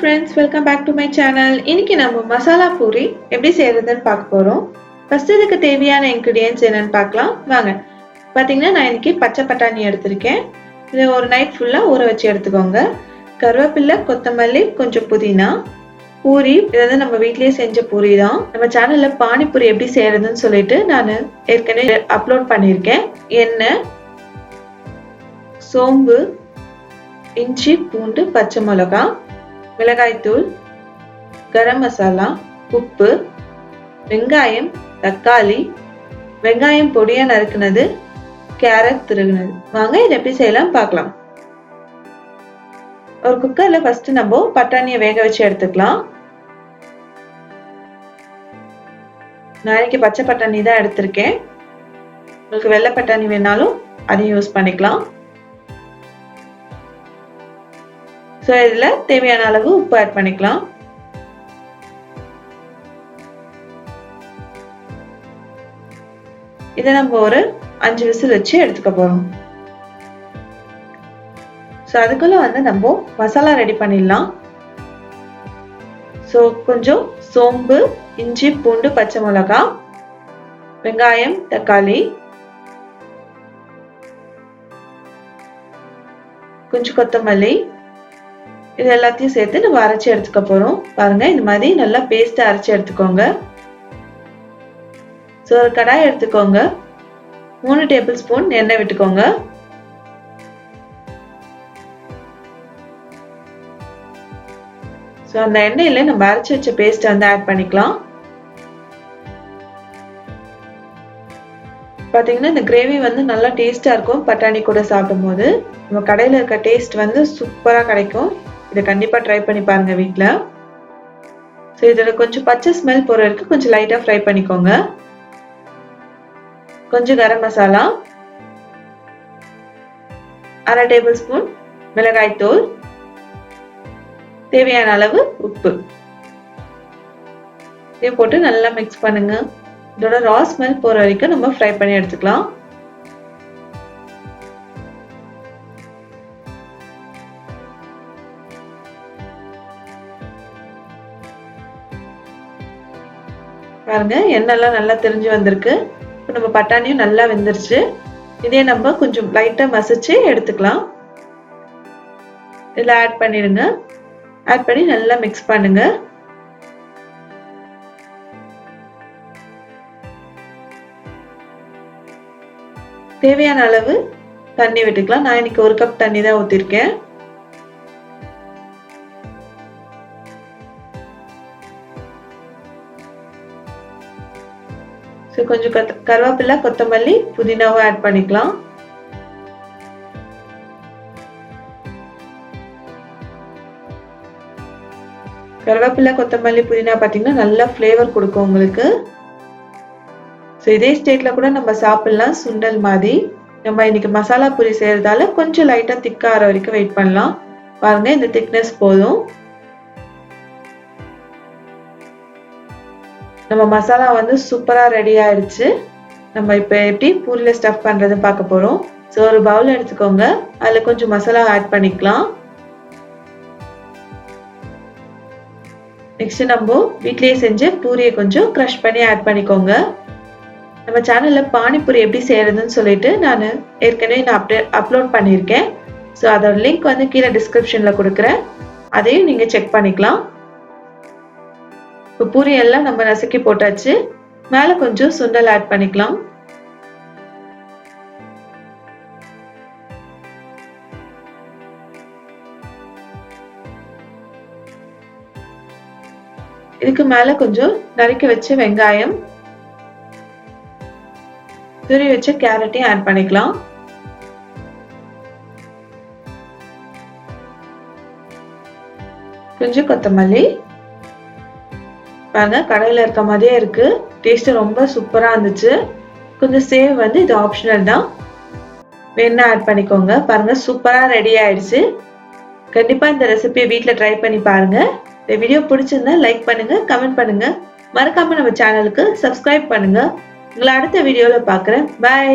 friends, welcome back to my channel. இன்னைக்கு நம்ம மசாலா பூரி எப்படி செய்யறதுன்னு பார்க்க போறோம். ஃபர்ஸ்ட் இதுக்கு தேவையான ingredients என்னன்னு பார்க்கலாம். வாங்க. பாத்தீங்கன்னா நான் இன்னைக்கு பச்சை பட்டாணி எடுத்திருக்கேன். இதை ஒரு நைட் ஃபுல்லா ஊற வச்சு எடுத்துக்கோங்க. கருவேப்பிலை, கொத்தமல்லி, கொஞ்சம் புதினா, பூரி இது நம்ம வீட்லயே செஞ்ச பூரி தான். நம்ம சேனல்ல பானிபூரி எப்படி செய்யறதுன்னு சொல்லிட்டு நான் ஏற்கனவே அப்லோட் பண்ணியிருக்கேன். எண்ணெய், சோம்பு, இஞ்சி, பூண்டு, பச்சை மிளகாய், மிளகாய்த்தூள், கரம் மசாலா, உப்பு, வெங்காயம், தக்காளி, வெங்காயம் பொடியா நறுக்குனது, கேரட் திருகுனது. வாங்க இதை எப்படி செய்யலாம் பார்க்கலாம். ஒரு குக்கர்ல ஃபர்ஸ்ட் நம்ம பட்டாணியை வேக வச்சு எடுத்துக்கலாம். நான் இன்னைக்கு பச்சை பட்டாணி தான் எடுத்திருக்கேன். உங்களுக்கு வெள்ளை பட்டாணி வேணாலும் அதையும் யூஸ் பண்ணிக்கலாம். ஸோ இதில் தேவையான அளவு உப்பு ஆட் பண்ணிக்கலாம். இதை நம்ம ஒரு 5 விசில் வச்சு எடுத்துக்க போறோம். ஸோ அதுக்குள்ள நம்ம மசாலா ரெடி பண்ணிடலாம். ஸோ கொஞ்சம் சோம்பு, இஞ்சி, பூண்டு, பச்சை மிளகாய், வெங்காயம், தக்காளி, கொஞ்சம் கொத்தமல்லி, இது எல்லாத்தையும் சேர்த்து நம்ம அரைச்சி எடுத்துக்க போறோம். பாருங்க இந்த மாதிரி நல்லா பேஸ்ட் அரைச்சி எடுத்துக்கோங்க. ஸோ ஒரு கடாய் எடுத்துக்கோங்க. 3 டேபிள் ஸ்பூன் எண்ணெய் விட்டுக்கோங்க. ஸோ அந்த எண்ணெயில நம்ம அரைச்சி வச்ச பேஸ்ட் ஆட் பண்ணிக்கலாம். பாத்தீங்கன்னா இந்த கிரேவி நல்லா டேஸ்டா இருக்கும். பட்டாணி கூட சாப்பிடும் போது நம்ம கடையில இருக்க டேஸ்ட் சூப்பரா கிடைக்கும். இதை கண்டிப்பா ட்ரை பண்ணி பாருங்க வீட்ல. ஸோ இதோட கொஞ்சம் பச்சை ஸ்மெல் போற வரைக்கும் கொஞ்சம் லைட்டா ஃப்ரை பண்ணிக்கோங்க. கொஞ்சம் கரம் மசாலா, 1/2 டேபிள் ஸ்பூன் மிளகாய் தூள், தேவையான அளவு உப்பு, இதை போட்டு நல்லா மிக்ஸ் பண்ணுங்க. இதோட ரா ஸ்மெல் போற வரைக்கும் நம்ம ஃப்ரை பண்ணி எடுத்துக்கலாம். பாருங்க எண்ணெய்லாம் நல்லா தெரிஞ்சு வந்திருக்கு. இப்போ நம்ம பட்டாணியும் நல்லா வெந்துருச்சு. இதே நம்ம கொஞ்சம் லைட்டா மசிச்சு எடுத்துக்கலாம். இதில் ஆட் பண்ணிடுங்க. ஆட் பண்ணி நல்லா மிக்ஸ் பண்ணுங்க. தேவையான அளவு தண்ணி விட்டுக்கலாம். நான் இன்னைக்கு 1 கப் தண்ணி தான் ஊத்திருக்கேன். கொஞ்சம் கருவேப்பிலை, கொத்தமல்லி, புதினாவை ஆட் பண்ணிக்கலாம். கருவேப்பிலை, கொத்தமல்லி, புதினா பாத்தீங்கன்னா நல்லா ஃப்ளேவர் கொடுக்கும் உங்களுக்கு. ஸோ இதே ஸ்டேட்ல கூட நம்ம சாப்பிடலாம். சுண்டல் மாதிரி நம்ம இன்னைக்கு மசாலா பூரி செய்யறதால கொஞ்சம் லைட்டா திக்கா ஆற வரைக்கும் வெயிட் பண்ணலாம். பாருங்க இந்த திக்னஸ் போதும். நம்ம மசாலா சூப்பரா ரெடி ஆயிடுச்சு. நம்ம இப்ப எப்படி பூரியில ஸ்டஃப் பண்றது பார்க்க போறோம். ஸோ ஒரு பவுல் எடுத்துக்கோங்க. அதுல கொஞ்சம் மசாலா ஆட் பண்ணிக்கலாம். நெக்ஸ்ட் நம்ம வீட்லயே செஞ்ச பூரியை கொஞ்சம் கிரஷ் பண்ணி ஆட் பண்ணிக்கோங்க. நம்ம சேனல்ல பானிபூரி எப்படி செய்யறதுன்னு சொல்லிட்டு நான் ஏற்கனவே அப்லோட் பண்ணியிருக்கேன். ஸோ அதோட லிங்க் கீழே டிஸ்கிரிப்ஷன்ல கொடுக்குறேன். அதையும் நீங்க செக் பண்ணிக்கலாம். இப்போ பூரி எல்லாம் நம்ம நசுக்கி போட்டாச்சு. மேல கொஞ்சம் சுண்டல் ஆட் பண்ணிக்கலாம். இதுக்கு மேல கொஞ்சம் நறுக்கி வச்ச வெங்காயம், துருவி வச்ச கேரட்டையும் ஆட் பண்ணிக்கலாம். கொஞ்சம் கொத்தமல்லி. பாருங்க கடையில இருக்க மாதிரியே இருக்கு. டேஸ்ட் ரொம்ப சூப்பரா இருந்துச்சு. கொஞ்சம் சேவ் இது ஆப்ஷனல் தான், வேணா ஆட் பண்ணிக்கோங்க. பாருங்க சூப்பரா ரெடி ஆயிடுச்சு. கண்டிப்பா இந்த ரெசிபியை வீட்ல ட்ரை பண்ணி பாருங்க. இந்த வீடியோ பிடிச்சிருந்தா லைக் பண்ணுங்க, கமெண்ட் பண்ணுங்க. மறக்காம நம்ம சேனலுக்கு சப்ஸ்கிரைப் பண்ணுங்க. உங்களை அடுத்த வீடியோல பார்க்குறேன். பை.